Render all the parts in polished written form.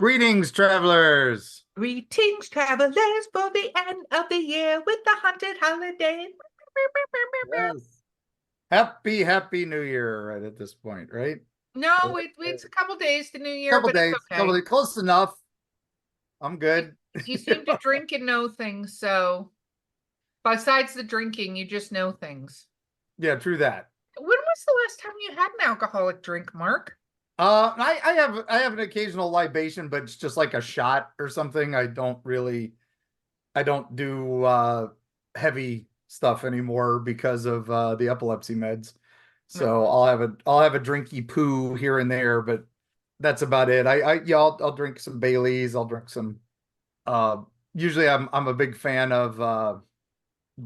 Greetings, travelers. Greetings, travelers, for the end of the year with the haunted holiday. Yes. Happy New Year right at this point, right? No, it's a couple days to New Year, Couple but it's days, okay. close enough. I'm You, good. you seem to drink and know things, so besides the drinking, you just know things. Yeah, true that. When was the last time you had an alcoholic drink, Mark? I have an occasional libation, but it's just like a shot or something. I don't do heavy stuff anymore because of the epilepsy meds. So No. I'll have a drinky poo here and there, but that's about it. I'll drink some Baileys. I'll drink some. Uh, Usually I'm a big fan of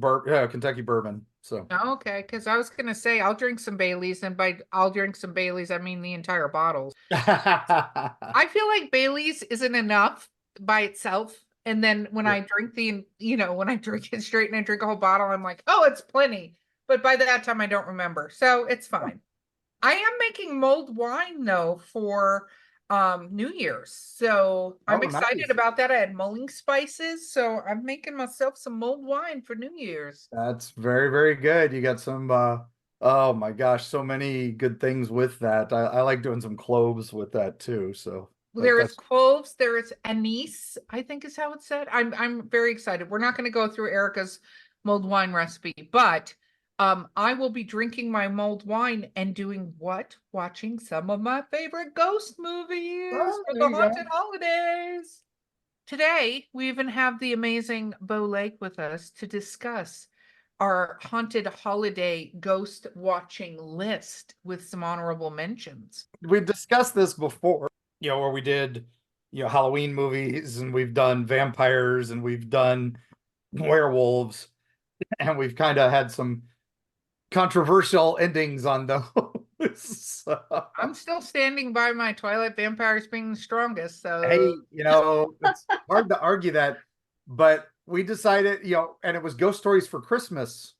Kentucky bourbon. So Oh, okay, because I was gonna say I'll drink some Baileys, and by I'll drink some Baileys, I mean the entire bottles. I feel like Bailey's isn't enough by itself. And then when yeah, I drink when I drink it straight and I drink a whole bottle, I'm like, oh, it's plenty. But by that time, I don't remember. So it's fine. I am making mulled wine though for New Year's. So I'm oh, excited nice. about that. I had mulling spices, so I'm making myself some mulled wine for New Year's. That's very good. You got some oh my gosh, so many good things with that. I like doing some cloves with that too. So There is that's cloves, there is anise, I think is how it's said. I'm very excited. We're not going to go through Erica's mulled wine recipe, but I will be drinking my mulled wine and doing what? Watching some of my favorite ghost movies oh, for there the you go. haunted holidays. Today, we even have the amazing Beau with us to discuss our haunted holiday ghost watching list with some honorable mentions. We discussed this before, where we did, Halloween movies and we've done vampires and we've done werewolves and we've kind of had some controversial endings on those. I'm still standing by my Twilight vampires being the strongest, so Hey, it's hard to argue that, but we decided, and it was Ghost Stories for Christmas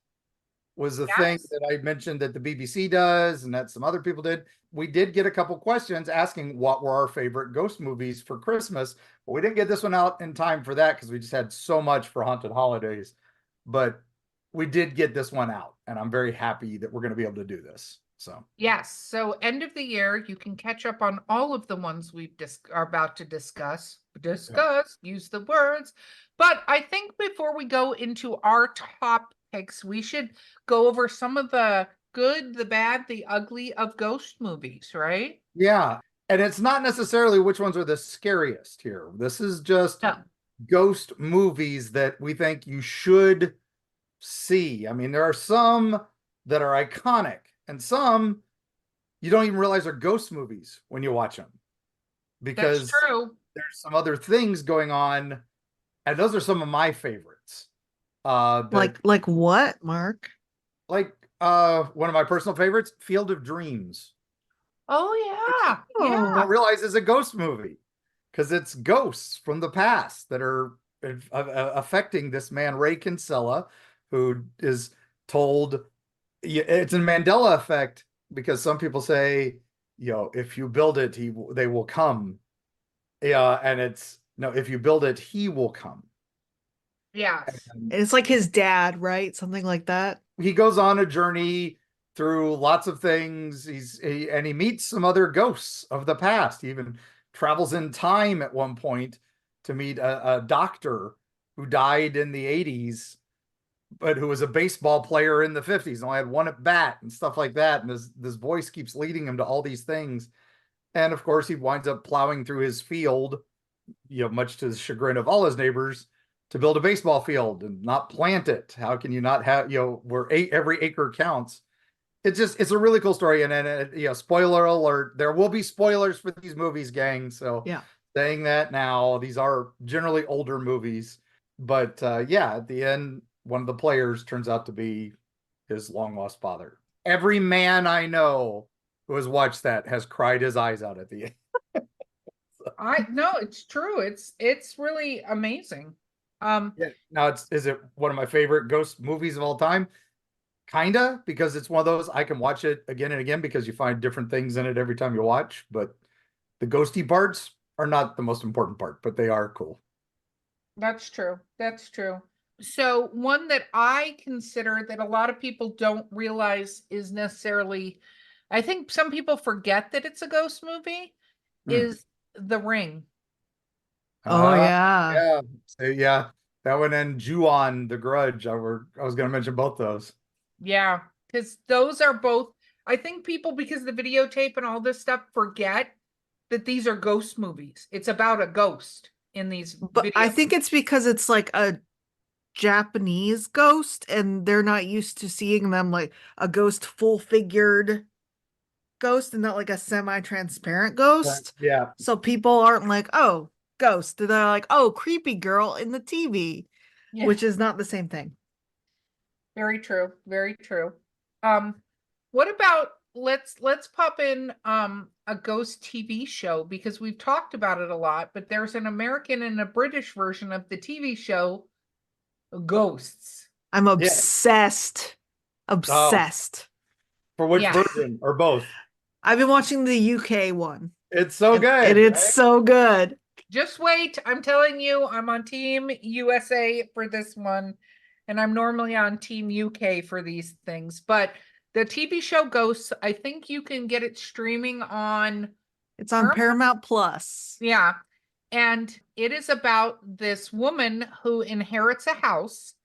was the thing yes. that I mentioned that the BBC does and that some other people did. We did get a couple questions asking what were our favorite ghost movies for Christmas, but we didn't get this one out in time for that because we just had so much for haunted holidays. But we did get this one out, and I'm very happy that we're going to be able to do this. So, Yes. So end of the year, you can catch up on all of the ones are about to discuss. yeah. Use the words. But I think before we go into our top picks, we should go over some of the good, the bad, the ugly of ghost movies, right? Yeah. And it's not necessarily which ones are the scariest here. This is just No. ghost movies that we think you should see. I mean, there are some that are iconic and some you don't even realize are ghost movies when you watch them That's because true. there's some other things going on. And those are some of my favorites. That Like what, Mark? like one of my personal favorites, Field of Dreams, Oh which yeah. you Yeah. don't Oh, realize is a ghost movie because it's ghosts from the past that are affecting this man Ray Kinsella, who is told it's a Mandela effect because some people say, if you build it, they will come. Yeah, and it's no, if you build it, he will come. Yes. And it's like his dad, right? Something like that. he goes on a journey through lots of things. And he meets some other ghosts of the past. He even travels in time at one point to meet a doctor who died in the 80s, but who was a baseball player in the 50s and only had one at bat and stuff like that. And this voice keeps leading him to all these things. And of course, he winds up plowing through his field, much to the chagrin of all his neighbors, to build a baseball field and not plant it. How can you not have, where every acre counts? It's a really cool story. And then, spoiler alert, there will be spoilers for these movies, gang. So Yeah. saying that now, these are generally older movies. But yeah, at the end, one of the players turns out to be his long lost father. Every man I know who has watched that has cried his eyes out at the end. I no, it's true. It's really amazing. Um, Yeah. Now, is it one of my favorite ghost movies of all time? Kinda, because it's one of those I can watch it again and again because you find different things in it every time you watch. But the ghosty parts, are not the most important part, but they are cool. That's true. That's true. So one that I consider that a lot of people don't realize is necessarily, I think some people forget that it's a ghost movie, is The Ring. Oh yeah. Yeah. So, yeah. That one and Ju-on The Grudge. I was going to mention both those. Yeah, because those are both, I think people, because the videotape and all this stuff, forget that these are ghost movies. It's about a ghost in these But I videos. think it's because it's like a Japanese ghost and they're not used to seeing them like a ghost full figured ghost and not like a semi-transparent ghost. Yeah. So people aren't like, oh, ghost. They're like, oh, creepy girl in the TV, Yeah. which is not the same thing. Very true. Very true. What about let's pop in a ghost TV show, because we've talked about it a lot, but there's an American and a British version of the TV show Ghosts. I'm obsessed. Obsessed. For which Yeah. version or both? I've been watching the UK one. It's so good. And it's so good. Just wait. I'm telling you, I'm on Team USA for this one, and I'm normally on Team UK for these things. But the TV show Ghosts, I think you can get it streaming on. It's on Paramount Plus. Yeah. And it is about this woman who inherits a house,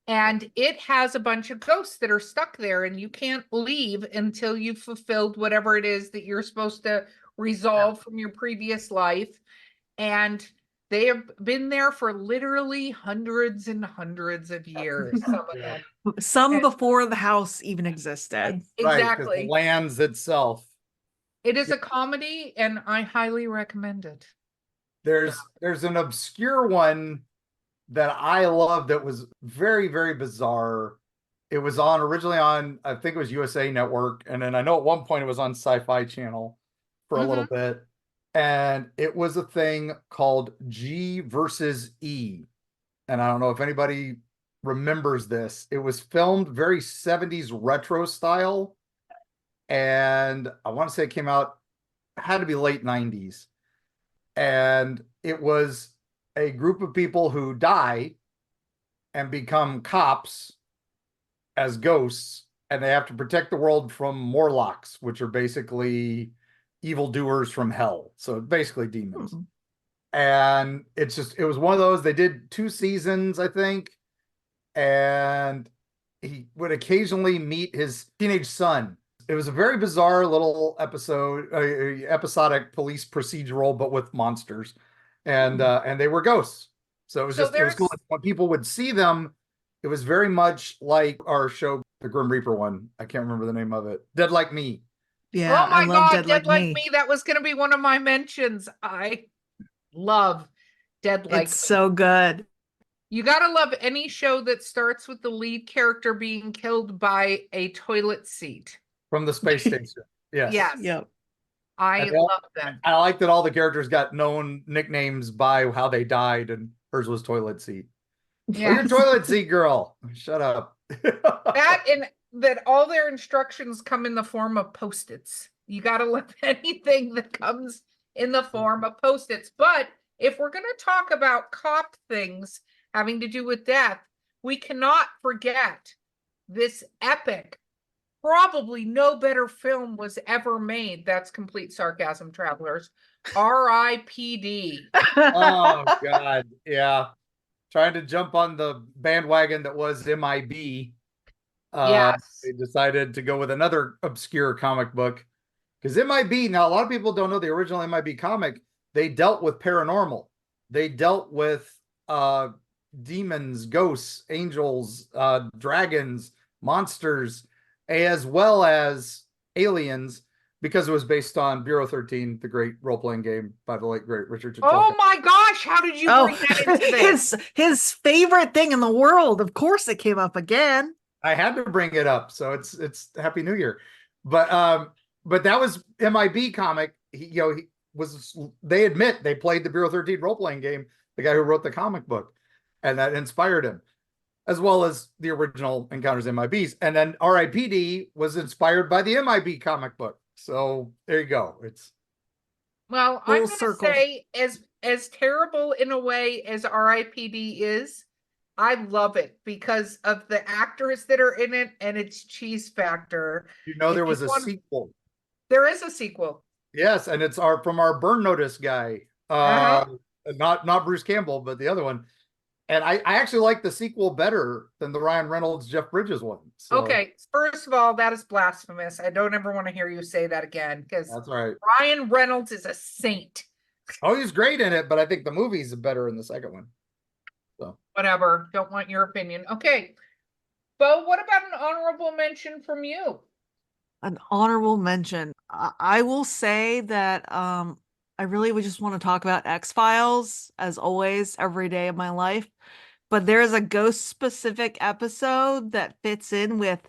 and it has a bunch of ghosts that are stuck there, and you can't leave until you've fulfilled whatever it is that you're supposed to resolve from your previous life. And they have been there for literally hundreds and hundreds of years. Some of them. Some before the house even existed. Exactly. The lands itself. It is a comedy, and I highly recommend it. There's an obscure one that I love that was very, very bizarre. It was originally on, I think it was USA Network, and then I know at one point it was on Sci-Fi Channel for a little bit. And it was a thing called G versus E. And I don't know if anybody remembers this. It was filmed very 70s retro style. And I want to say it came out, had to be late 90s. And it was a group of people who die and become cops as ghosts, and they have to protect the world from Morlocks, which are basically evildoers from hell. So basically demons. And it was one of those. They did 2 seasons, I think. And he would occasionally meet his teenage son. It was a very bizarre little episodic police procedural, but with monsters. And they were ghosts. So it was it was cool. When people would see them, it was very much like our show, the Grim Reaper one. I can't remember the name of it. Dead Like Me. Yeah, oh my God, Dead Like Me. That was going to be one of my mentions. I love Dead Like Me. It's so good. You got to love any show that starts with the lead character being killed by a toilet seat. From the space station. Yes. Yes. Yep. I love them. I like that all the characters got known nicknames by how they died, and hers was toilet seat. Yeah. Your toilet seat girl. Shut up. That all their instructions come in the form of Post-its. You got to love anything that comes in the form of Post-its. But if we're going to talk about cop things having to do with death, we cannot forget this epic, probably no better film was ever made. That's complete sarcasm, travelers. R.I.P.D. Oh, God. Yeah. Trying to jump on the bandwagon that was MIB. Yes. They decided to go with another obscure comic book. Because MIB, now a lot of people don't know the original MIB comic. They dealt with paranormal. They dealt with demons, ghosts, angels, dragons, monsters, as well as aliens, because it was based on Bureau 13, the great role-playing game by the late great Richard. Oh my gosh, how did you bring that into this? His favorite thing in the world. Of course it came up again. I had to bring it up, so it's Happy New Year. But that was MIB comic. They admit they played the Bureau 13 role-playing game, the guy who wrote the comic book, and that inspired him, as well as the original Encounters MIBs. And then RIPD was inspired by the MIB comic book. So there you go. Well, I'm Full gonna circle. say as terrible in a way as R.I.P.D. is, I love it because of the actors that are in it and its cheese factor. You know, If there you was a want, sequel. there is a sequel. Yes, and it's from our Burn Notice guy. Uh-huh. Not Bruce Campbell, but the other one. And I actually like the sequel better than the Ryan Reynolds Jeff Bridges one. So Okay, first of all, that is blasphemous. I don't ever want to hear you say that again because that's all right. Ryan Reynolds is a saint. Oh, he's great in it, but I think the movie's better in the second one. So Whatever. Don't want your opinion. Okay. Beau, what about an honorable mention from you? An honorable mention. I will say that I really would just want to talk about X-Files as always every day of my life. But there's a ghost specific episode that fits in with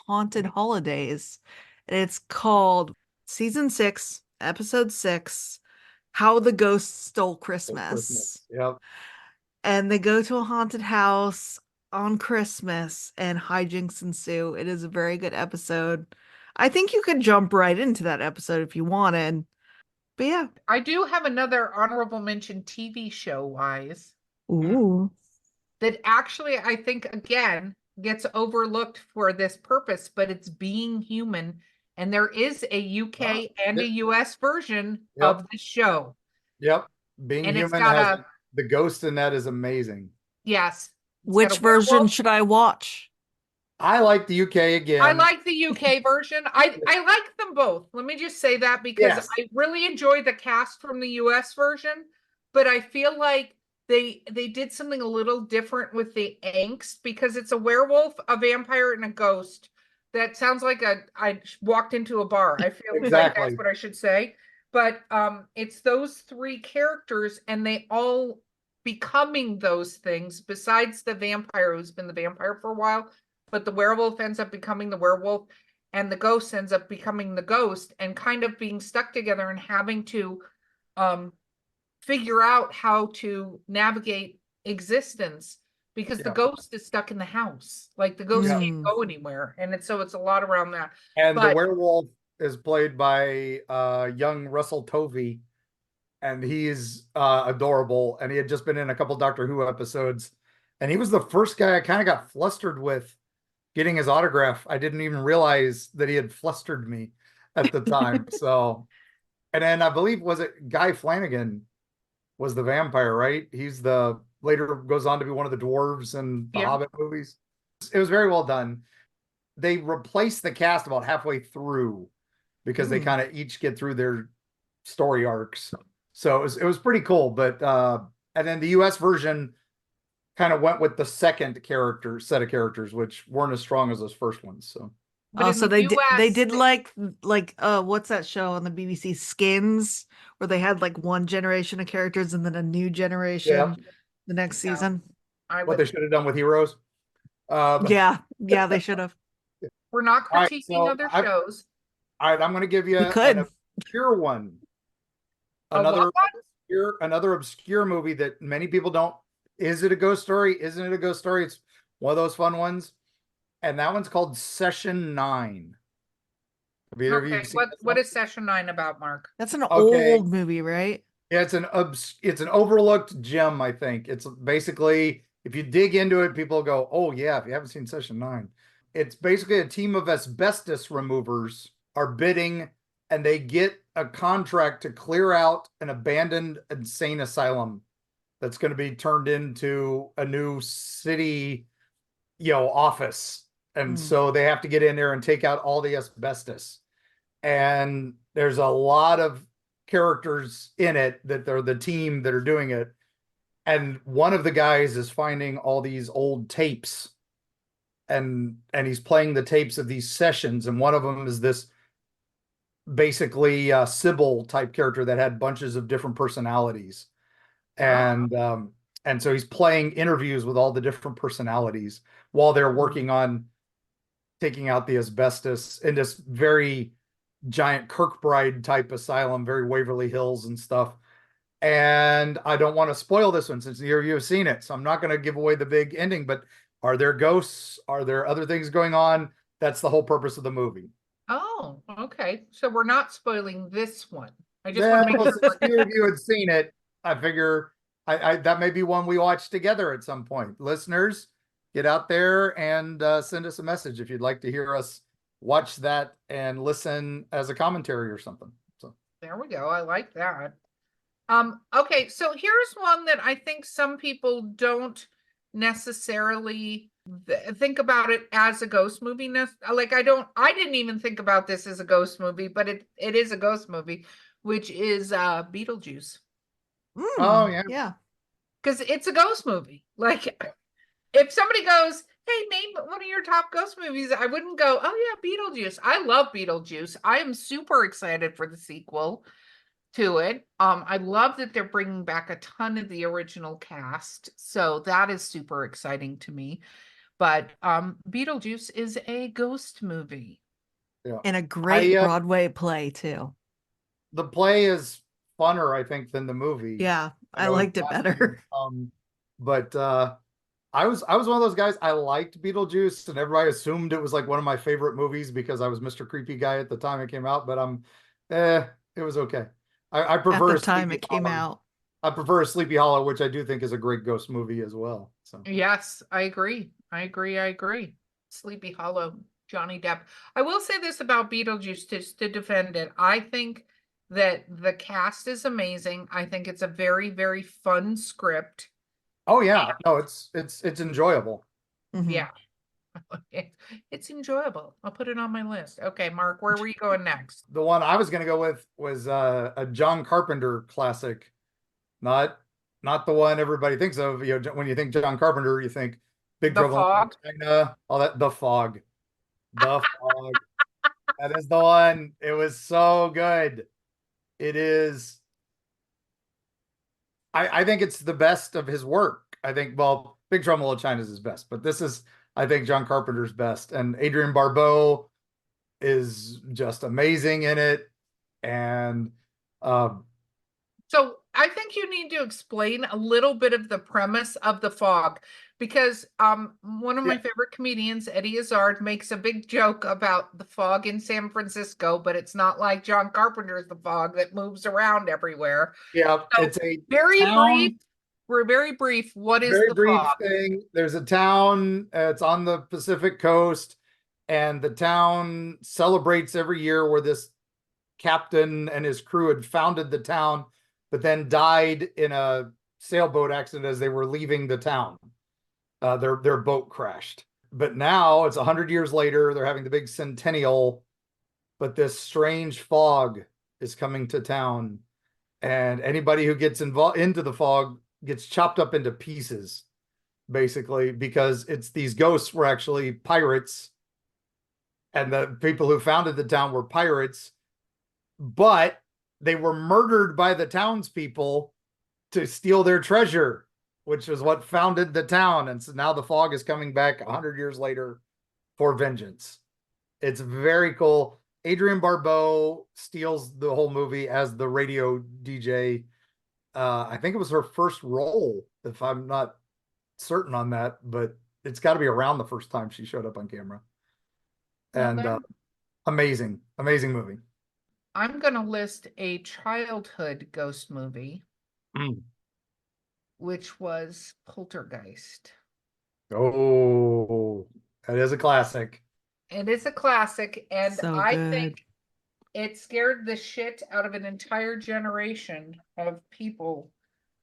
Haunted Holidays. It's called Season 6, Episode 6, How the Ghost Stole Christmas. Yep. And they go to a haunted house on Christmas and hijinks ensue. It is a very good episode. I think you could jump right into that episode if you wanted. But yeah. I do have another honorable mention TV show wise Ooh. that actually I think again gets overlooked for this purpose, but it's Being Human. And there is a UK and a US version of the show. Yep. Being And it's Human got has the ghost in that is amazing. yes. Which version should I watch? I like the UK again. I like the UK version. I like them both. Let me just say that because I really enjoy the cast from the US version, but I feel like they did something a little different with the angst because it's a werewolf, a vampire, and a ghost. That sounds like I walked into a bar. I feel like that's what I should say. But it's those three characters and they all becoming those things besides the vampire who's been the vampire for a while, but the werewolf ends up becoming the werewolf and the ghost ends up becoming the ghost and kind of being stuck together and having to figure out how to navigate existence because the ghost is stuck in the house. Like the ghost can't go anywhere. And it's a lot around that. And the werewolf is played by young Russell Tovey, and he's adorable. And he had just been in a couple Doctor Who episodes, and he was the first guy I kind of got flustered with getting his autograph. I didn't even realize that he had flustered me at the time. So, and then I believe was it Guy Flanagan was the vampire, right? He's the later goes on to be one of the dwarves in the Hobbit movies. It was very well done. They replaced the cast about halfway through because they kind of each get through their story arcs. So it was pretty cool. But and then the US version kind of went with the second set of characters, which weren't as strong as those first ones. So so they did like what's that show on the BBC, Skins, where they had like one generation of characters and then a new generation the next season. What they should have done with Heroes. Yeah, they should have. We're not critiquing other shows. All right, I'm going to give you an obscure one. Another obscure movie that many people don't. Is it a ghost story? Isn't it a ghost story? It's one of those fun ones. And that one's called Session 9. Have either of you seen what is Session 9 about, Mark? That's an old movie, right? Yeah, it's an overlooked gem, I think. It's basically, if you dig into it, people go, oh yeah, if you haven't seen Session 9. It's basically a team of asbestos removers are bidding, and they get a contract to clear out an abandoned insane asylum that's going to be turned into a new city, office. And so they have to get in there and take out all the asbestos. And there's a lot of characters in it that they're the team that are doing it. And one of the guys is finding all these old tapes, and he's playing the tapes of these sessions. And one of them is this basically Sybil type character that had bunches of different personalities. And so he's playing interviews with all the different personalities while they're working on taking out the asbestos in this very giant Kirkbride type asylum, very Waverly Hills and stuff. And I don't want to spoil this one since you've seen it, so I'm not going to give away the big ending, but are there ghosts? Are there other things going on? That's the whole purpose of the movie. Oh, okay. So we're not spoiling this one. I just want to Then, make well, sure. since few of you had seen it, I figure I that may be one we watch together at some point. Listeners, get out there and send us a message if you'd like to hear us watch that and listen as a commentary or something. So There we go. I like that. Okay, so here's one that I think some people don't necessarily think about it as a ghost movie. Like I didn't even think about this as a ghost movie, but it is a ghost movie, which is Beetlejuice. oh yeah. Yeah. Because it's a ghost movie. Like if somebody goes, hey, name one of your top ghost movies, I wouldn't go, oh yeah, Beetlejuice. I love Beetlejuice. I am super excited for the sequel to it. I love that they're bringing back a ton of the original cast, so that is super exciting to me. But Beetlejuice is a ghost movie. Yeah. And a great I, Broadway play too. the play is funner, I think, than the movie. Yeah, I know it's liked it fascinating, better. but I was one of those guys. I liked Beetlejuice, and everybody assumed it was like one of my favorite movies because I was Mr. Creepy Guy at the time it came out. But it was okay. I At prefer the a time Sleepy it came Hollow. out. I prefer a Sleepy Hollow, which I do think is a great ghost movie as well. So Yes, I agree. I agree. Sleepy Hollow, Johnny Depp. I will say this about Beetlejuice to defend it. I think that the cast is amazing. I think it's a very, very fun script. oh yeah, no, it's enjoyable. Mhm. Yeah. It's enjoyable. I'll put it on my list. Okay, Mark, where were you going next? The one I was going to go with was a John Carpenter classic, not not the one everybody thinks of. You know, when you think John Carpenter, you think Big The Trouble in Fog. Little China, all that. The Fog, The Fog. That is the one. It was so good. It is. I think it's the best of his work. I think, well, Big Trouble in Little China is his best, but this is, I think, John Carpenter's best. And Adrian Barbeau is just amazing in it. And um, So I think you need to explain a little bit of the premise of The Fog, because one of my yeah, favorite comedians, Eddie Izzard, makes a big joke about the fog in San Francisco, but it's not like John Carpenter's The Fog that moves around everywhere. yeah, So it's a very brief. town, We're very brief. What is very The brief Fog? thing. There's a town, it's on the Pacific coast, and the town celebrates every year where this captain and his crew had founded the town, but then died in a sailboat accident as they were leaving the town. Their boat crashed. But now it's 100 years later. They're having the big centennial, but this strange fog is coming to town, and anybody who gets involved into the fog gets chopped up into pieces, basically, because it's these ghosts were actually pirates, and the people who founded the town were pirates, but they were murdered by the townspeople to steal their treasure, which was what founded the town. And so now the fog is coming back 100 years later for vengeance. It's very cool. Adrian Barbeau steals the whole movie as the radio DJ. I think it was her first role, if I'm not certain on that, but it's got to be around the first time she showed up on camera. Well, And then amazing, amazing movie. I'm going to list a childhood ghost movie, which was Poltergeist. Oh, that is a classic. It is a classic, and So I good. think it scared the shit out of an entire generation of people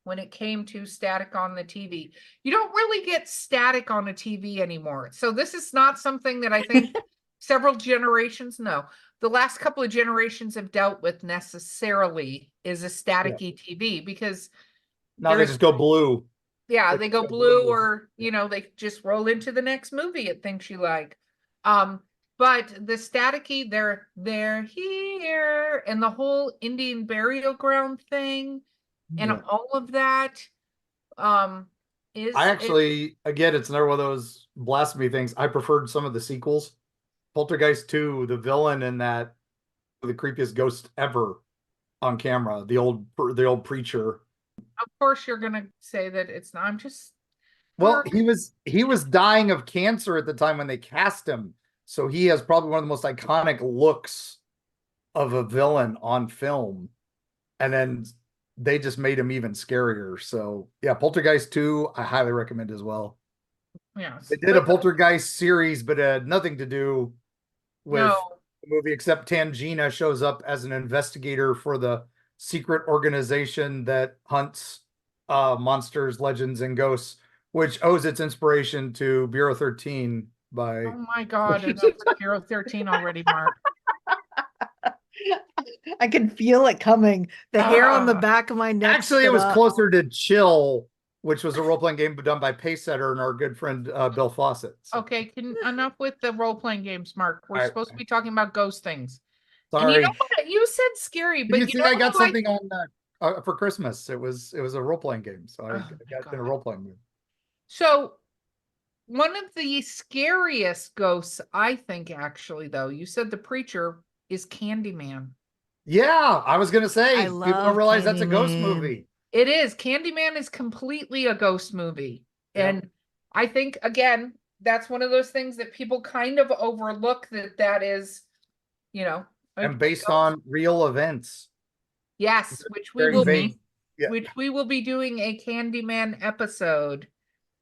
when it came to static on the TV. You don't really get static on a TV anymore. So this is not something that I think several generations, no, the last couple of generations have dealt with necessarily is a staticky TV, because Now they just go blue. they go blue, or they just roll into the next movie it thinks you like. But the staticky, they're here, and the whole Indian burial ground thing and Yeah. all of that is I actually, again, it's another one of those blasphemy things. I preferred some of the sequels. Poltergeist 2, the villain in that, the creepiest ghost ever on camera, the old preacher. of course you're gonna say that it's not. I'm just Well, he was dying of cancer at the time when they cast him. So he has probably one of the most iconic looks of a villain on film. and then they just made him even scarier. So yeah, Poltergeist 2, I highly recommend as well. Yes. They did a Poltergeist series, but it had nothing to do with No. the movie, except Tangina shows up as an investigator for the secret organization that hunts monsters, legends, and ghosts, which owes its inspiration to Bureau 13 by Oh my God, enough with Bureau 13 already, Mark. I can feel it coming. The hair on the Ah. back of my neck. Actually, it stood was up. closer to Chill, which was a role-playing game done by Pacesetter and our good friend Bill Fawcett. So, Okay, enough with the role-playing games, Mark. We're all right. supposed to be talking about ghost things. And you know Sorry. what? You said scary, Can but you you see know I got who something on for Christmas? It was a role-playing game, so I Oh my got in a God. role-playing game. So one of the scariest ghosts, I think, actually, though, you said the preacher is Candyman. Yeah, I was gonna say I people don't love realize that's a ghost Candyman. movie. It is. Candyman is completely a ghost movie. Yep. And I think, again, that's one of those things that people kind of overlook that is, a And based ghost. on real events. Yes, which we Very will vague. be, Yeah. which we will be doing a Candyman episode.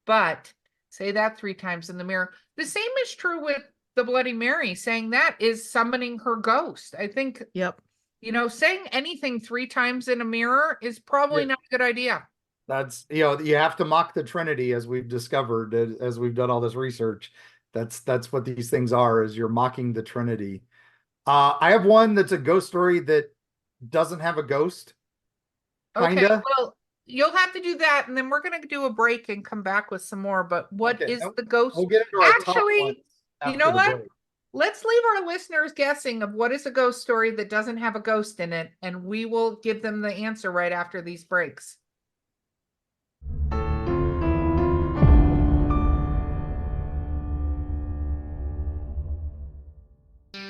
But say that 3 times in the mirror. The same is true with the Bloody Mary. Saying that is summoning her ghost. I think, Yep. saying anything 3 times in a mirror is probably Yeah. not a good idea. That's you have to mock the Trinity, as we've discovered as we've done all this research. That's what these things are, is you're mocking the Trinity. I have one that's a ghost story that doesn't have a ghost. Okay, Kinda. well, you'll have to do that, and then we're gonna do a break and come back with some more. But what Okay. is the ghost? We'll get into our top ones Actually, you after know the what? break. Let's leave our listeners guessing of what is a ghost story that doesn't have a ghost in it, and we will give them the answer right after these breaks.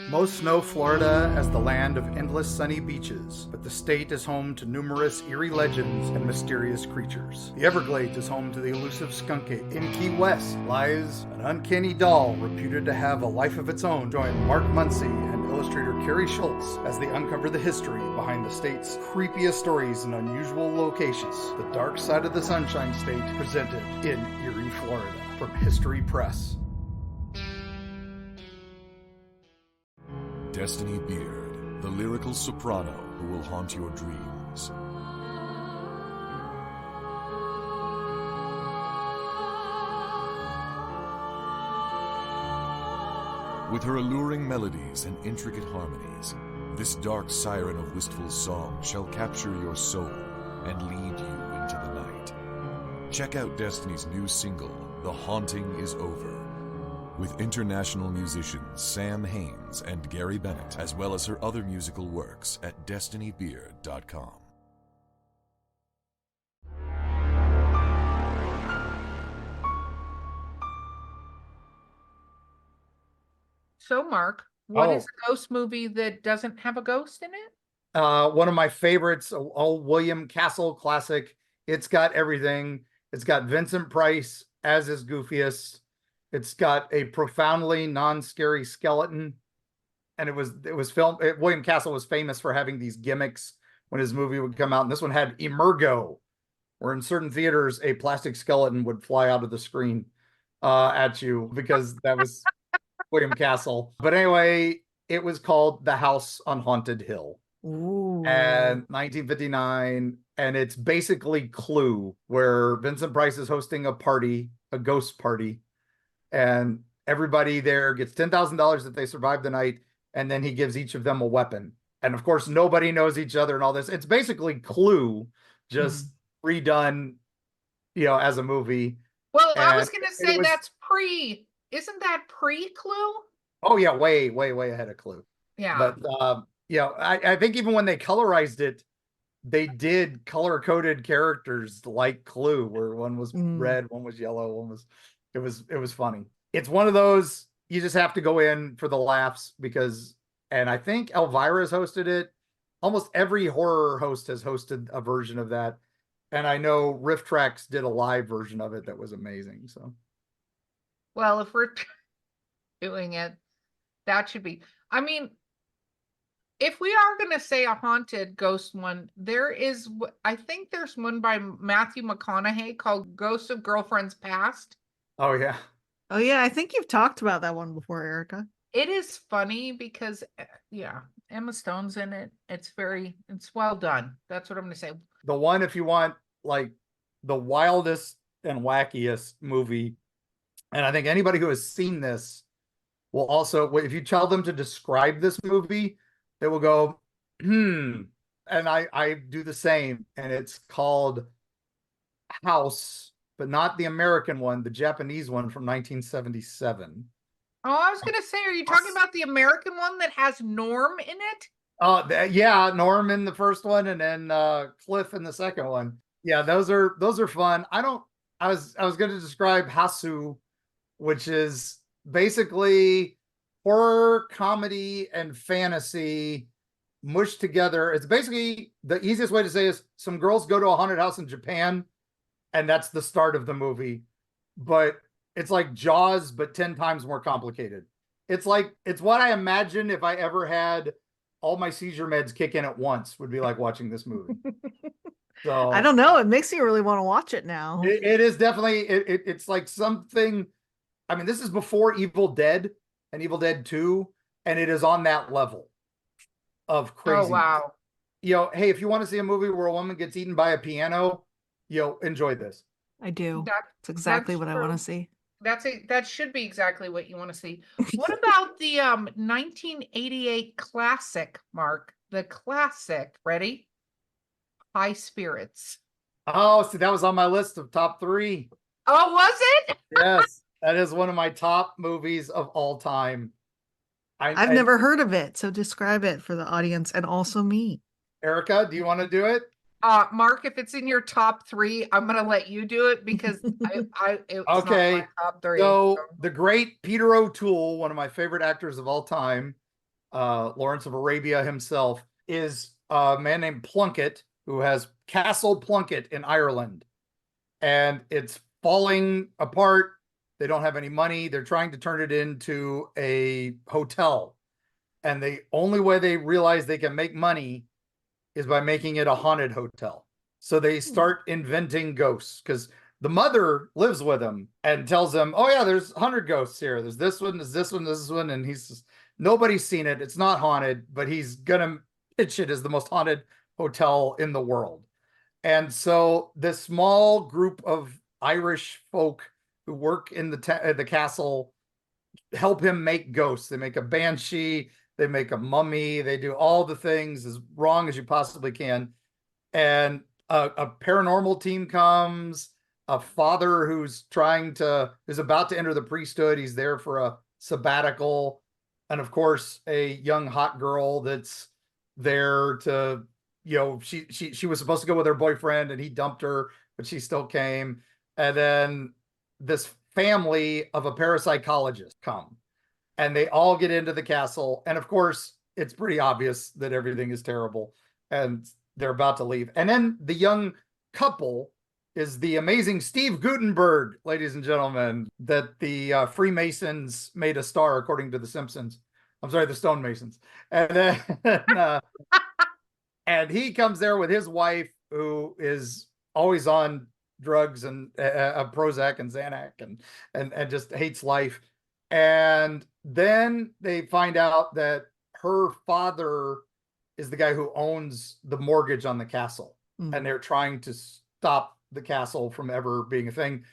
Most know Florida as the land of endless sunny beaches, but the state is home to numerous eerie legends and mysterious creatures. The Everglades is home to the elusive skunk ape. In Key West lies an uncanny doll reputed to have a life of its own. Join Mark Muncy and illustrator Carrie Schultz as they uncover the history behind the state's creepiest stories in unusual locations. The Dark Side of the Sunshine State, presented in Eerie, Florida, from History Press. Destiny Beard, the lyrical soprano who will haunt your dreams. With her alluring melodies and intricate harmonies, this dark siren of wistful song shall capture your soul and lead you into the night. Check out Destiny's new single, The Haunting Is Over, with international musicians Sam Haines and Gary Bennett, as well as her other musical works at destinybeard.com. So, Mark, what is a ghost movie that doesn't have a ghost in it? One of my favorites, old William Castle classic. It's got everything. It's got Vincent Price as his goofiest. It's got a profoundly non-scary skeleton, and it was filmed. William Castle was famous for having these gimmicks when his movie would come out, and this one had emergo, where in certain theaters a plastic skeleton would fly out of the screen at you, because that was William Castle. But anyway, it was called The House on Haunted Hill. Ooh. And 1959, and it's basically Clue, where Vincent Price is hosting a party, a ghost party, and everybody there gets $10,000 if they survive the night, and then he gives each of them a weapon. And of course, nobody knows each other and all this. It's basically Clue, just redone, as a movie. Well, I And was going to say isn't that pre-Clue? Oh yeah, way, way, way ahead of Clue. Yeah. But I think even when they colorized it, they did color-coded characters like Clue, where one was red, one was yellow, it was funny. It's one of those, you just have to go in for the laughs, and I think Elvira's hosted it. Almost every horror host has hosted a version of that. And I know Riff Tracks did a live version of it that was amazing. So, well, if we're doing it, that should be. I mean, If we are going to say a haunted ghost one, there is, I think there's one by Matthew McConaughey called Ghosts of Girlfriends Past. Oh yeah. Oh yeah, I think you've talked about that one before, Erica. It is funny because, yeah, Emma Stone's in it. It's well done. That's what I'm going to say. The one, if you want like the wildest and wackiest movie, and I think anybody who has seen this will also, if you tell them to describe this movie, they will go, and I do the same, and it's called House, but not the American one, the Japanese one from 1977. Oh, I was going to say, are you talking about the American one that has Norm in it? Yeah, Norm in the first one, and then Cliff in the second one. Yeah, those are fun. I was going to describe Hasu, which is basically horror, comedy, and fantasy mushed together. It's basically, the easiest way to say is some girls go to a haunted house in Japan, and that's the start of the movie. But it's like Jaws, but 10 times more complicated. It's what I imagine if I ever had all my seizure meds kick in at once, would be like watching this movie. So I don't know. It makes me really want to watch it now. it is definitely, it's like something. I mean, this is before Evil Dead and Evil Dead 2, and it is on that level of crazy. Oh, wow. Hey, if you want to see a movie where a woman gets eaten by a piano, enjoy this. I do. That's exactly what I want to see. That should be exactly what you want to see. What about the 1988 classic, Mark? The classic, ready? High Spirits. Oh, see, that was on my list of top 3. Oh, was it? Yes, that is one of my top movies of all time. I've never heard of it, so describe it for the audience and also me. Erica, do you want to do it? Mark, if it's in your top 3, I'm gonna let you do it because it's okay. not my top 3. So the great Peter O'Toole, one of my favorite actors of all time, Lawrence of Arabia himself, is a man named Plunkett, who has Castle Plunkett in Ireland, and it's falling apart. They don't have any money. They're trying to turn it into a hotel, and the only way they realize they can make money is by making it a haunted hotel. So they start inventing ghosts, because the mother lives with him and tells them, oh yeah, there's 100 ghosts here. There's this one, there's this one, this one. And he's just, nobody's seen it. It's not haunted, but he's going to pitch it as the most haunted hotel in the world. And so this small group of Irish folk who work in the castle help him make ghosts. They make a banshee, they make a mummy, they do all the things as wrong as you possibly can. And a paranormal team comes, a father who's about to enter the priesthood. He's there for a sabbatical. And of course, a young hot girl that's there to, she was supposed to go with her boyfriend and he dumped her, but she still came. And then this family of a parapsychologist come, and they all get into the castle. And of course, it's pretty obvious that everything is terrible and they're about to leave. And then the young couple is the amazing Steve Guttenberg, ladies and gentlemen, that the Freemasons made a star, according to The Simpsons. I'm sorry, the Stonemasons. And then, and he comes there with his wife, who is always on drugs and Prozac and Xanax and just hates life. And then they find out that her father is the guy who owns the mortgage on the castle. And they're trying to stop the castle from ever being a thing.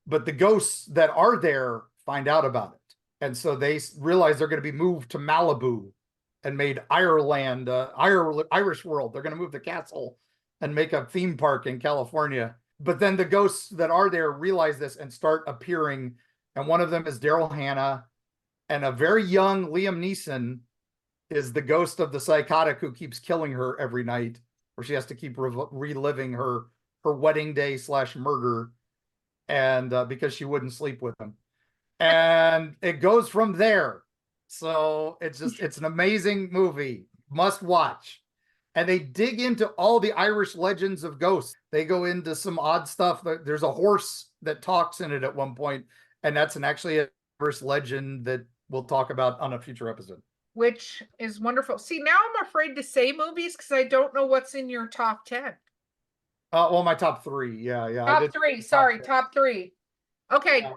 But the ghosts that are there find out about it. And so they realize they're going to be moved to Malibu and made Ireland, Irish world. They're going to move the castle and make a theme park in California. But then the ghosts that are there realize this and start appearing. And one of them is Daryl Hannah. And a very young Liam Neeson is the ghost of the psychotic who keeps killing her every night, where she has to keep reliving her wedding day / murder, and because she wouldn't sleep with him. And it goes from there. So it's an amazing movie, must watch. And they dig into all the Irish legends of ghosts. They go into some odd stuff. There's a horse that talks in it at one point, and that's actually a Irish legend that we'll talk about on a future episode. which is wonderful. See, now I'm afraid to say movies because I don't know what's in your top 10. Well, my top three. Yeah. I Top did three. top Sorry, 10. top three. Okay. Yeah.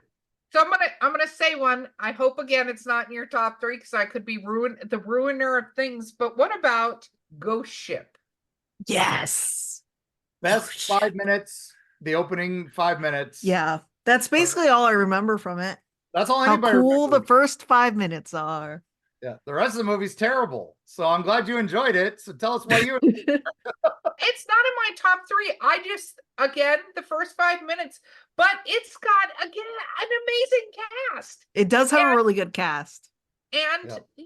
So I'm gonna say one. I hope again it's not in your top three because I could be the ruiner of things. But what about Ghost Ship? Yes. Best Oh, 5 minutes. The opening 5 minutes. Yeah. That's basically all I remember from it. That's all How anybody cool the remembers. first 5 minutes are. Yeah. The rest of the movie's terrible. So I'm glad you enjoyed it. So tell us why you. It's not in my top three. I just, again, the first 5 minutes, but it's got, again, an amazing cast. It does have a And- really good cast. And, Yeah.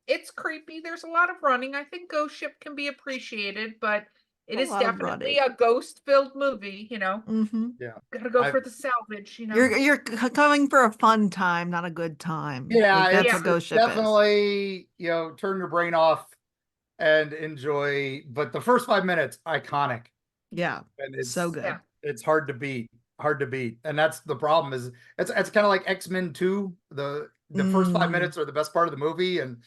it's creepy. There's a lot of running. I think Ghost Ship can be appreciated, but it A is lot of definitely running. a ghost-filled movie, Mm-hmm. Yeah. Gotta go I- for the salvage, You're coming for a fun time, not a good time. Yeah. Like, that's it's what Ghost Ship is. definitely, turn your brain off and enjoy. But the first 5 minutes, iconic. Yeah. And it's So good. Yeah. It's hard to beat. And that's the problem is it's kind of like X-Men 2. The first 5 minutes are the best part of the movie, and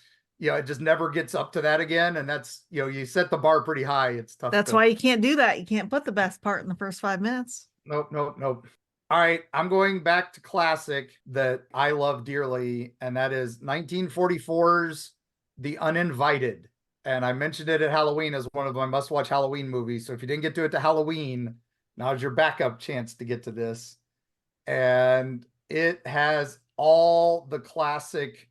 it just never gets up to that again. And that's you set the bar pretty high. It's tough. That's why you can't do that. You can't put the best part in the first 5 minutes. Nope. All right, I'm going back to classic that I love dearly, and that is 1944's The Uninvited. And I mentioned it at Halloween as one of my must-watch Halloween movies. So if you didn't get to it to Halloween, now's your backup chance to get to this. And it has all the classic,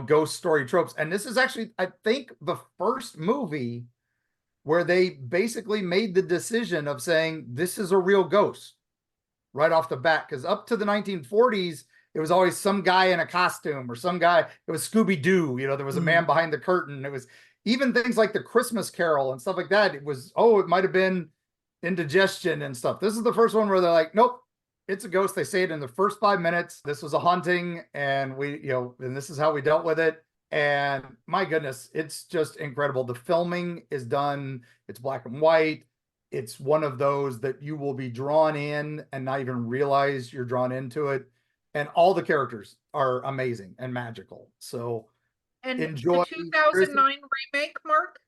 ghost story tropes. And this is actually, I think, the first movie where they basically made the decision of saying, this is a real ghost right off the bat. Because up to the 1940s, it was always some guy in a costume or some guy. It was Scooby-Doo. There was a man behind the curtain. It was even things like the Christmas Carol and stuff like that. It was, it might have been indigestion and stuff. This is the first one where they're like, nope, it's a ghost. They say it in the first 5 minutes. This was a haunting, and and this is how we dealt with it. And my goodness, it's just incredible. The filming is done. It's black and white. It's one of those that you will be drawn in and not even realize you're drawn into it. And all the characters are amazing and magical. So And enjoy. the 2009 remake, Mark?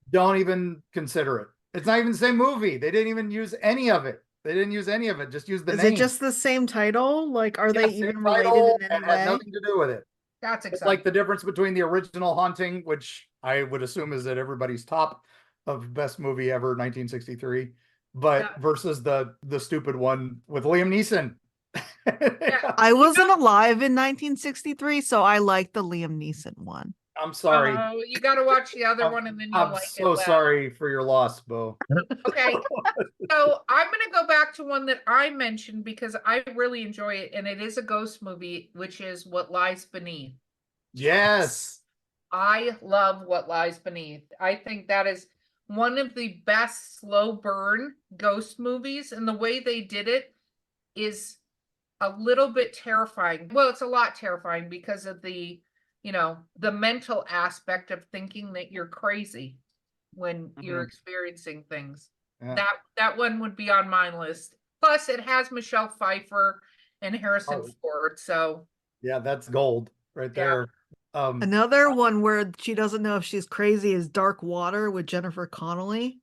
Don't even consider it. It's not even the same movie. They didn't even use any of it. Just use the Is name. it just the same title? Like, are they Same even title, related in and any had way? nothing to do with it. That's It's exciting. like the difference between the original Haunting, which I would assume is at everybody's top of best movie ever, 1963, but versus the stupid one with Liam Neeson. I wasn't alive in 1963, so I like the Liam Neeson one. I'm sorry. Oh, you got to watch the other one and then you'll I'm like so it. sorry for your loss, Beau. Okay. So I'm going to go back to one that I mentioned because I really enjoy it. And it is a ghost movie, which is What Lies Beneath. Yes. I love What Lies Beneath. I think that is one of the best slow burn ghost movies. And the way they did it is a little bit terrifying. Well, it's a lot terrifying because of the mental aspect of thinking that you're crazy when you're experiencing things. Yeah. That one would be on my list. Plus, it has Michelle Pfeiffer and Harrison Ford. So yeah, that's gold right there. Another one where she doesn't know if she's crazy is Dark Water with Jennifer Connelly.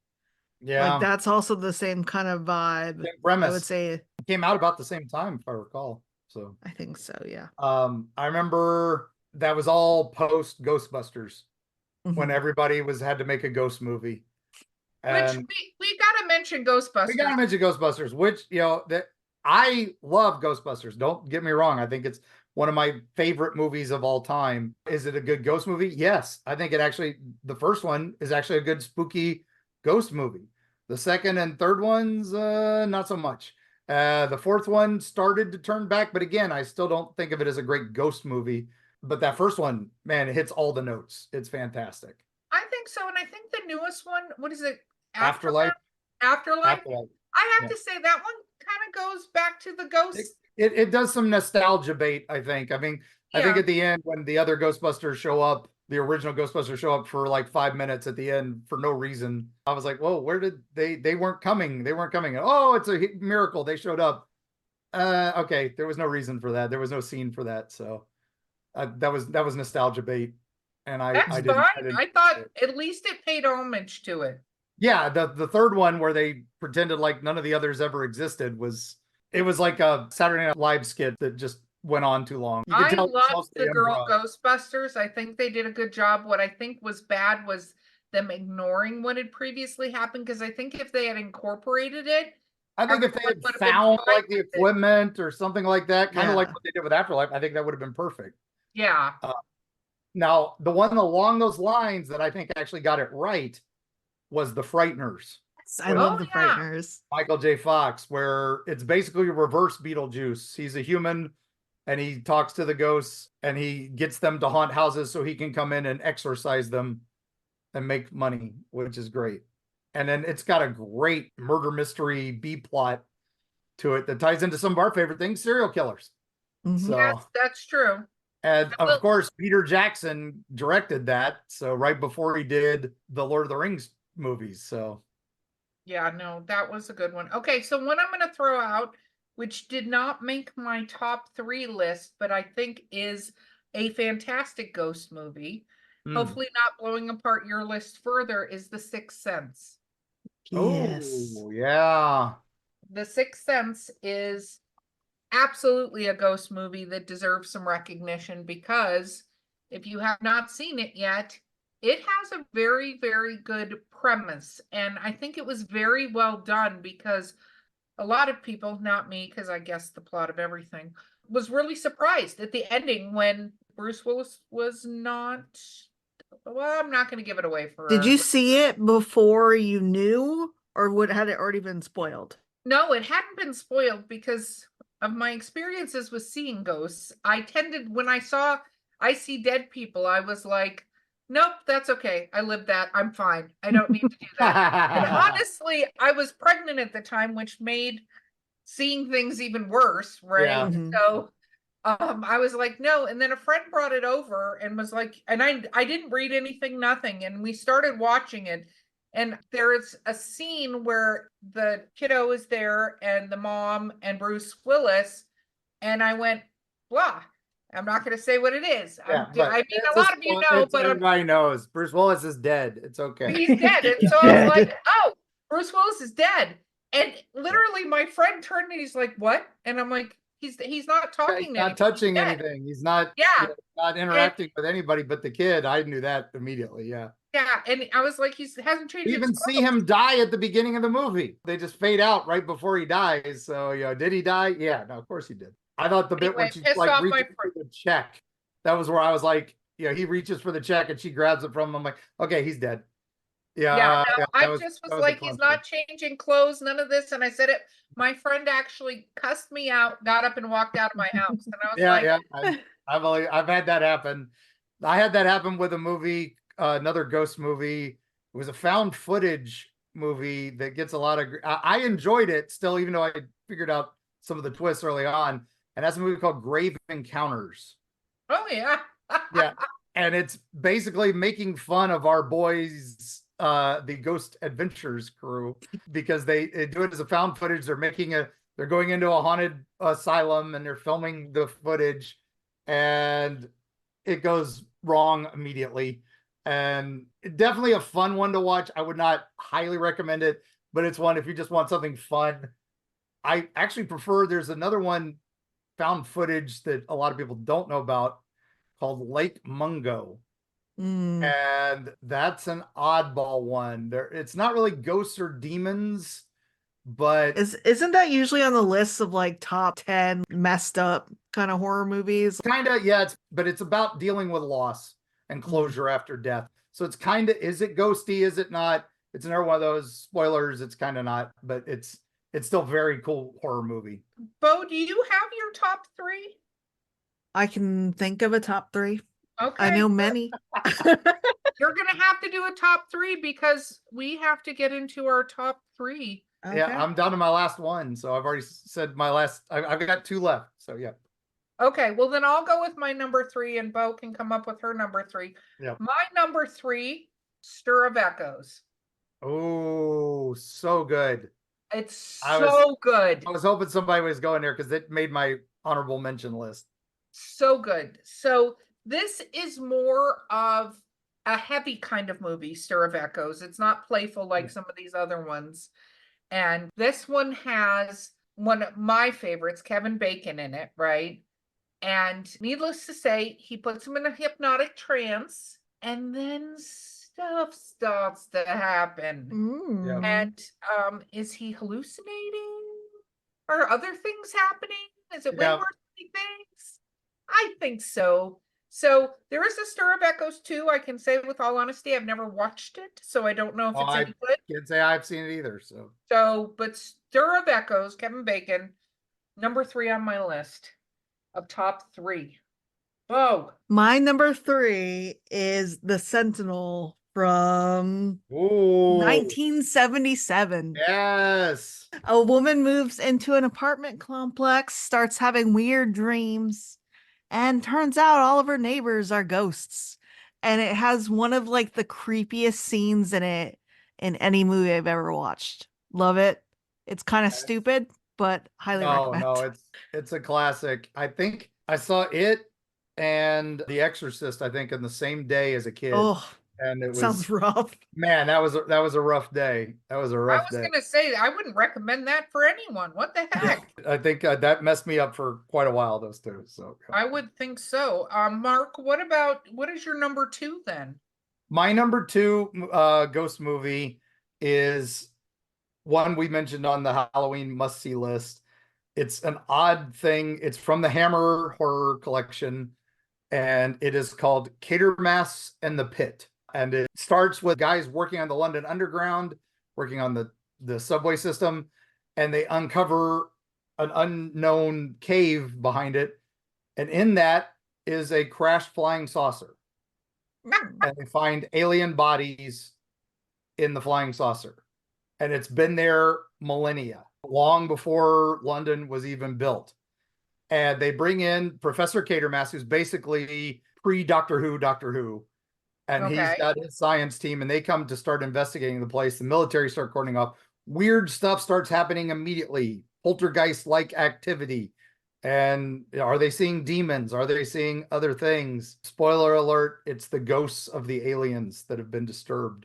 Yeah, Like, that's also the same kind of vibe. same premise. I would say. It came out about the same time, if I recall. So I think so, yeah. I remember that was all post Ghostbusters when everybody had to make a ghost movie. which we gotta mention Ghostbusters. We gotta mention Ghostbusters, which that I love Ghostbusters. Don't get me wrong. I think it's one of my favorite movies of all time. Is it a good ghost movie? Yes. I think the first one is actually a good spooky ghost movie. The second and third ones, not so much. The fourth one started to turn back, but again, I still don't think of it as a great ghost movie. But that first one, man, it hits all the notes. It's fantastic. I think so. And I think the newest one, what is it? Afterlife. Afterlife. I have to say that one kind of goes back to the ghosts. It does some nostalgia bait, I think. I think at the end when the other Ghostbusters show up, the original Ghostbusters show up for like 5 minutes at the end for no reason. I was like, whoa, where did they weren't coming. They weren't coming. Oh, it's a miracle. They showed up. Okay. There was no reason for that. There was no scene for that. So That was nostalgia bait, and I That's didn't. fine. I thought at least it paid homage to it. Yeah, the third one where they pretended like none of the others ever existed was like a Saturday Night Live skit that just went on too long. You could I tell it was loved mostly the girl improv. Ghostbusters. I think they did a good job. What I think was bad was them ignoring what had previously happened, because I think if they had incorporated it, I think if they everyone had would have been found fine like the with it. equipment or something like that, kind of like Yeah. what they did with Afterlife, I think that would have been perfect. Yeah. Now, the one along those lines that I think actually got it right was The Frighteners, I Oh, love the yeah. Frighteners. Michael J. Fox, where it's basically a reverse Beetlejuice. He's a human and he talks to the ghosts and he gets them to haunt houses so he can come in and exorcise them and make money, which is great. And then it's got a great murder mystery B plot to it that ties into some of our favorite things, serial killers. Mhm. So, Yes, that's true. and Well- of course, Peter Jackson directed that. So right before he did the Lord of the Rings movies. So Yeah, no, that was a good one. Okay, so one I'm going to throw out, which did not make my top 3 list, but I think is a fantastic ghost movie, hopefully not blowing apart your list further, is The Sixth Sense. Yes. Oh, yeah. The Sixth Sense is absolutely a ghost movie that deserves some recognition, because if you have not seen it yet, it has a very, very good premise. And I think it was very well done, because a lot of people, not me, because I guessed the plot of everything, was really surprised at the ending when Bruce Willis was not. Well, I'm not going to give it away for. Did you see it before you knew, or had it already been spoiled? No, it hadn't been spoiled because of my experiences with seeing ghosts. I tended, when I see dead people, I was like, nope, that's okay. I lived that. I'm fine. I don't need to do that. And honestly, I was pregnant at the time, which made seeing things even worse, right? Yeah. Mhm. So I was like, no. And then a friend brought it over and was like, and I didn't read anything, nothing. And we started watching it. And there's a scene where the kiddo is there and the mom and Bruce Willis. And I went, blah. I'm not going to say what it is. Yeah, I mean, a lot of you know, but everybody knows Bruce Willis is dead. It's okay. he's dead. And so I was like, oh, Bruce Willis is dead. And literally my friend turned and he's like, what? And I'm like, he's not talking He's to not touching He's dead. anything. He's not, Yeah. not interacting with anybody but the kid. I knew that immediately. Yeah. Yeah. And I was like, hasn't changed. You even his see clothes. him die at the beginning of the movie. They just fade out right before he dies. So, did he die? Yeah, no, of course he did. I thought the bit when Anyway, she pissed like off my reaches for the check, that was where I was like, he reaches for the check and she grabs it from him. I'm like, okay, he's dead. Yeah, Yeah, no, I that just was that a like, he's clunker. not changing clothes, none of this. And I said it, my friend actually cussed me out, got up and walked out of my house. And I was like, I've had that happen. I had that happen with a movie, another ghost movie. It was a found footage movie that gets a lot of. I enjoyed it still, even though I figured out some of the twists early on. And that's a movie called Grave Encounters. oh yeah. Yeah, and it's basically making fun of our boys, the Ghost Adventures crew, because they do it as a found footage. They're going into a haunted asylum and they're filming the footage, and it goes wrong immediately. And definitely a fun one to watch. I would not highly recommend it, but it's one if you just want something fun. I actually prefer. There's another one, found footage, that a lot of people don't know about, called Lake Mungo. Mm. And that's an oddball one. It's not really ghosts or demons, but Isn't that usually on the list of like top 10 messed up kind of horror movies? kind of, yeah, but it's about dealing with loss and closure after death. So it's kind of, is it ghosty? Is it not? It's another one of those spoilers. It's kind of not, but it's still very cool horror movie. Beau, do you have your top 3? I can think of a top 3. Okay. I know many. You're going to have to do a top 3 because we have to get into our top 3. Okay. Yeah, I'm down to my last one. So I've already said my last, I've got 2 left. So yeah. Okay, well then I'll go with my number 3 and Beau can come up with her number 3. Yeah. My number 3, Stir of Echoes. Oh, so good. It's I so good. I was hoping somebody was going there because it made my honorable mention list. So good. So this is more of a heavy kind of movie, Stir of Echoes. It's not playful like some of these other ones. And this one has one of my favorites, Kevin Bacon, in it, right? And needless to say, he puts him in a hypnotic trance, and then stuff starts to happen. Mm. And is he hallucinating? Are other things happening? Is it Yeah. Windward things? I think so. So there is a Stir of Echoes too. I can say with all honesty, I've never watched it, so I don't know if Oh, it's I any good. can't say I've seen it either. So So, but Stir of Echoes, Kevin Bacon, number 3 on my list of top 3. Beau. My number 3 is The Sentinel from ooh, 1977. yes. A woman moves into an apartment complex, starts having weird dreams, and turns out all of her neighbors are ghosts. And it has one of like the creepiest scenes in it in any movie I've ever watched. Love it. It's kind of stupid, but highly recommend. No, it's a classic. I think I saw it and The Exorcist, I think, in the same day as a kid. Oh, And it was, sounds rough. man, that was a rough day. That was a I rough was day. gonna say I wouldn't recommend that for anyone. What the heck? I think that messed me up for quite a while, those two. So I would think so. Mark, what is your number 2 then? my number 2 ghost movie is one we mentioned on the Halloween must-see list. It's an odd thing. It's from the Hammer Horror Collection, and it is called Catermass and the Pit. And it starts with guys working on the London Underground, working on the subway system, and they uncover an unknown cave behind it. And in that is a crashed flying saucer. And they find alien bodies in the flying saucer. And it's been there millennia, long before London was even built. And they bring in Professor Catermass, who's basically pre-Doctor Who, and he's Okay. got his science team, and they come to start investigating the place. The military start cordoning off. Weird stuff starts happening immediately. Poltergeist-like activity. And are they seeing demons? Are they seeing other things? Spoiler alert, it's the ghosts of the aliens that have been disturbed.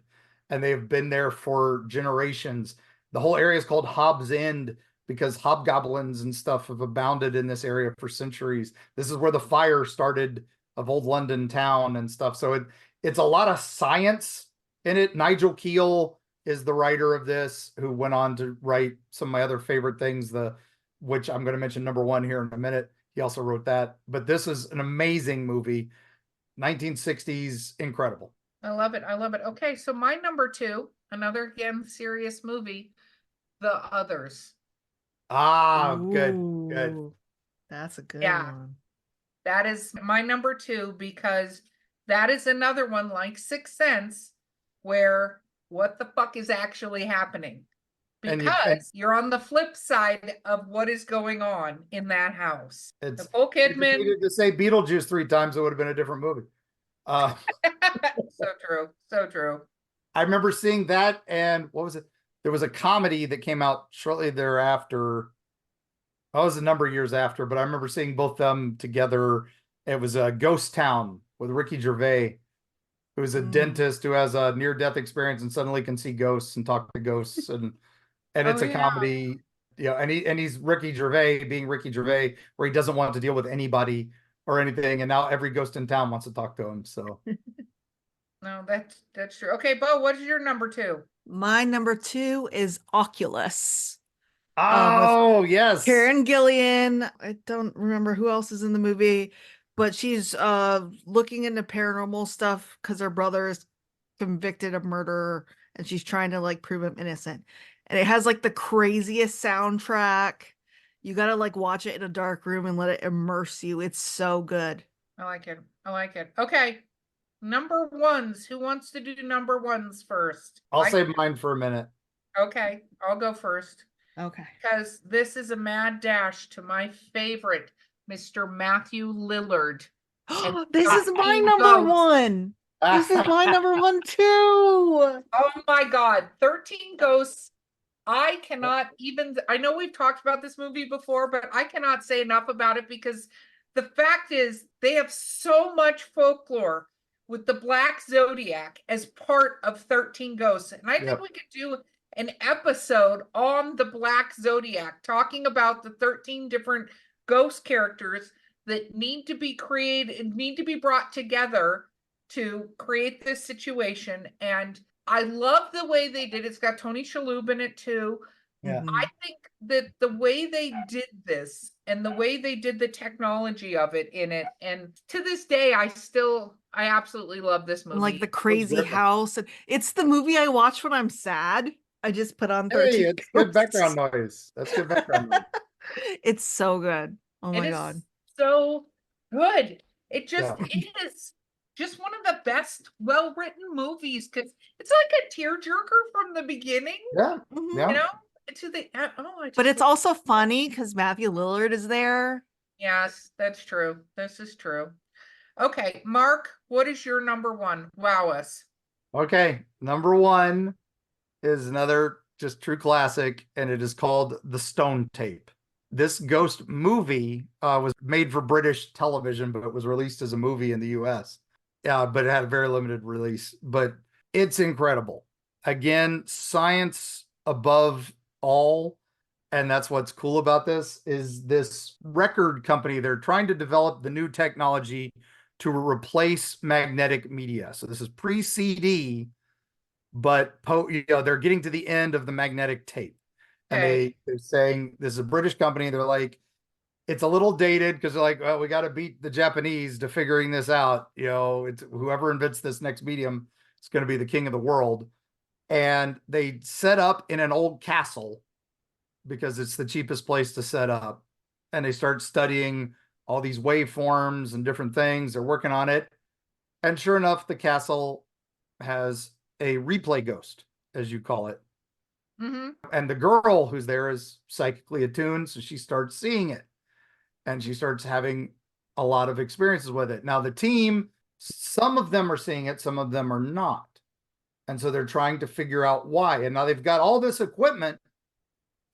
And they've been there for generations. The whole area is called Hobbs End because hobgoblins and stuff have abounded in this area for centuries. This is where the fire started of old London town and stuff. So it's a lot of science in it. Nigel Keel is the writer of this, who went on to write some of my other favorite things, which I'm going to mention number 1 here in a minute. He also wrote that. But this is an amazing movie. 1960s, incredible. I love it. I love it. Okay, so my number 2, another again serious movie, The Others. Ah, good. Ooh, that's a good Yeah. one. That is my number 2 because that is another one like Sixth Sense where what the fuck is actually happening? And Because you're on the flip side of what is going on in that house. it's Nicole if you Kidman. needed to say Beetlejuice 3 times, it would have been a different movie. So true. So true. I remember seeing that, and what was it? There was a comedy that came out shortly thereafter. That was a number of years after, but I remember seeing both them together. It was a Ghost Town with Ricky Gervais, who's a dentist who has a near-death experience and suddenly can see ghosts and talk to ghosts, and it's Oh, a yeah. comedy. Yeah, and he's Ricky Gervais being Ricky Gervais, where he doesn't want to deal with anybody or anything, and now every ghost in town wants to talk to him. So No, that's true. Okay, Beau, what is your number 2? My number 2 is Oculus. oh yes, Karen Gillian. I don't remember who else is in the movie, but she's looking into paranormal stuff because her brother is convicted of murder and she's trying to like prove him innocent. And it has like the craziest soundtrack. You gotta like watch it in a dark room and let it immerse you. It's so good. I like it. I like it. Okay. Number 1s. Who wants to do number 1s first? I'll save mine for a minute. Okay, I'll go first. Okay. Because this is a mad dash to my favorite, Mr. Matthew Lillard. This is my number Ghosts. 1. This is my number 1 too. Oh my God, 13 Ghosts. I cannot even, I know we've talked about this movie before, but I cannot say enough about it because the fact is they have so much folklore with the Black Zodiac as part of 13 Ghosts. And I think Yep. we could do an episode on the Black Zodiac, talking about the 13 different ghost characters that need to be created, need to be brought together to create this situation. And I love the way they did it. It's got Tony Shalhoub in it too. Yeah. Mhm. I think that the way they did this and the way they did the technology of it in it, and to this day, I absolutely love this And, movie. like the crazy gripping. house. And it's the movie I watch when I'm sad. I just put on 13 Hey, it's good Ghosts. background noise. That's good background noise. It's so good. Oh It my is god. so good. It just Yeah. it is just one of the best well-written movies, because it's like a tearjerker from the beginning, Yeah. Mhm. Yeah. you know, to the I But just it's also funny because Matthew Lillard is there. yes, that's true. This is true. Okay, Mark, what is your number one? Wow us. Okay. Number one is another just true classic, and it is called The Stone Tape. This ghost movie was made for British television, but it was released as a movie in the US. But it had a very limited release. But it's incredible. Again, science above all. And that's what's cool about this is this record company. They're trying to develop the new technology to replace magnetic media. So this is pre-CD, but they're getting to the end of the magnetic tape. And Okay. they're saying this is a British company. They're like, it's a little dated because they're like, well, we got to beat the Japanese to figuring this out. It's whoever invents this next medium is going to be the king of the world. And they set up in an old castle because it's the cheapest place to set up. And they start studying all these waveforms and different things. They're working on it. And sure enough, the castle has a replay ghost, as you call it. Mm-hmm. And the girl who's there is psychically attuned. So she starts seeing it and she starts having a lot of experiences with it. Now, the team, some of them are seeing it, some of them are not. And so they're trying to figure out why. And now they've got all this equipment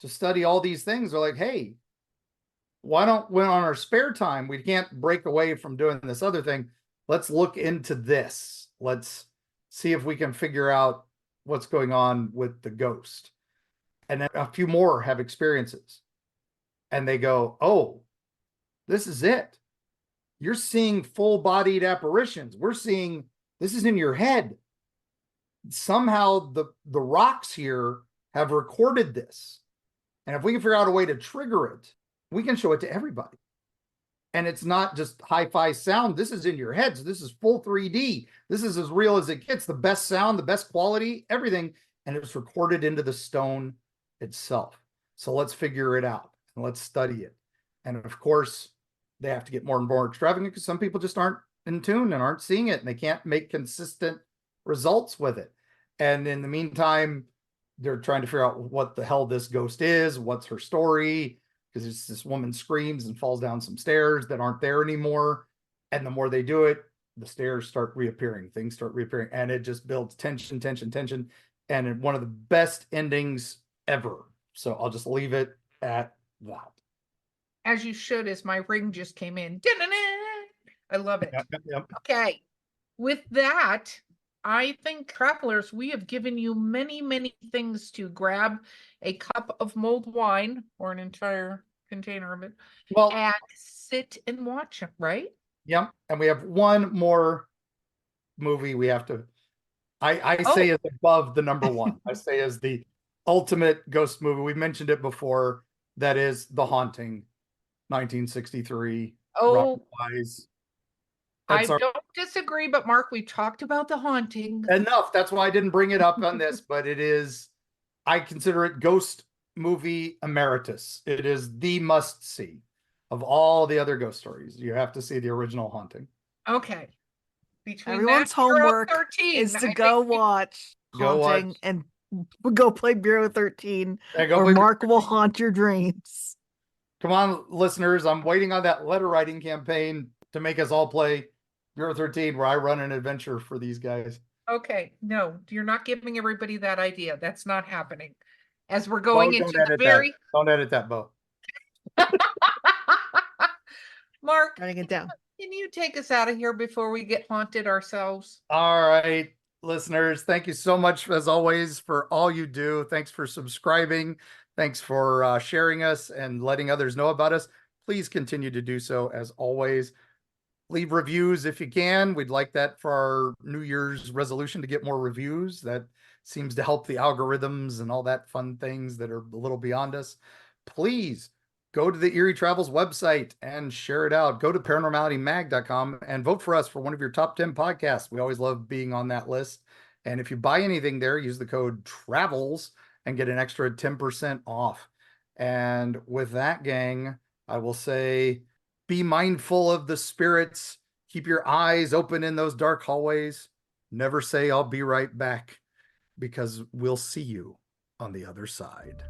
to study all these things. They're like, hey, why don't, when on our spare time, we can't break away from doing this other thing. Let's look into this. Let's see if we can figure out what's going on with the ghost. And then a few more have experiences. And they go, oh, this is it. You're seeing full-bodied apparitions. We're seeing this is in your head. Somehow the rocks here have recorded this. And if we can figure out a way to trigger it, we can show it to everybody. And it's not just hi-fi sound. This is in your head. So this is full 3D. This is as real as it gets. The best sound, the best quality, everything. And it's recorded into the stone itself. So let's figure it out and let's study it. And of course, they have to get more and more extravagant because some people just aren't in tune and aren't seeing it, and they can't make consistent results with it. And in the meantime, they're trying to figure out what the hell this ghost is, what's her story, because it's this woman screams and falls down some stairs that aren't there anymore. And the more they do it, the stairs start reappearing, things start reappearing, and it just builds tension, tension, tension. And one of the best endings ever. So I'll just leave it at that. As you should, as my ring just came in. Da-na-na! I love it. Yep. Okay. With that, I think, travelers, we have given you many, many things to grab a cup of mulled wine or an entire container of it Well, and sit and watch it, right? yep. And we have one more movie we have to, I say is above the number one. I say is the ultimate ghost movie. We mentioned it before. That is The Haunting, 1963. Oh, Robert Wise. I That's don't disagree, but Mark, we talked about The Haunting. enough. That's why I didn't bring it up on this, but it is, I consider it ghost movie emeritus. It is the must see of all the other ghost stories. You have to see the original Haunting. Okay. Between Everyone's that, Bureau homework 13, is to I go think we- watch Go Haunting watch. and go play Bureau 13, And go or play- Mark will haunt your dreams. Come on, listeners. I'm waiting on that letter writing campaign to make us all play Bureau 13, where I run an adventure for these guys. Okay, no, you're not giving everybody that idea. That's not happening. As we're going Beau, into the edit very that. Don't edit that, Beau. Mark, Writing it down. can you take us out of here before we get haunted ourselves? All right, listeners, thank you so much, as always, for all you do. Thanks for subscribing. Thanks for sharing us and letting others know about us. Please continue to do so, as always. Leave reviews if you can. We'd like that for our New Year's resolution to get more reviews. That seems to help the algorithms and all that fun things that are a little beyond us. Please go to the Eerie Travels website and share it out. Go to paranormalitymag.com and vote for us for one of your top 10 podcasts. We always love being on that list. And if you buy anything there, use the code TRAVELS and get an extra 10% off. And with that, gang, I will say, be mindful of the spirits. Keep your eyes open in those dark hallways. Never say, I'll be right back, because we'll see you on the other side.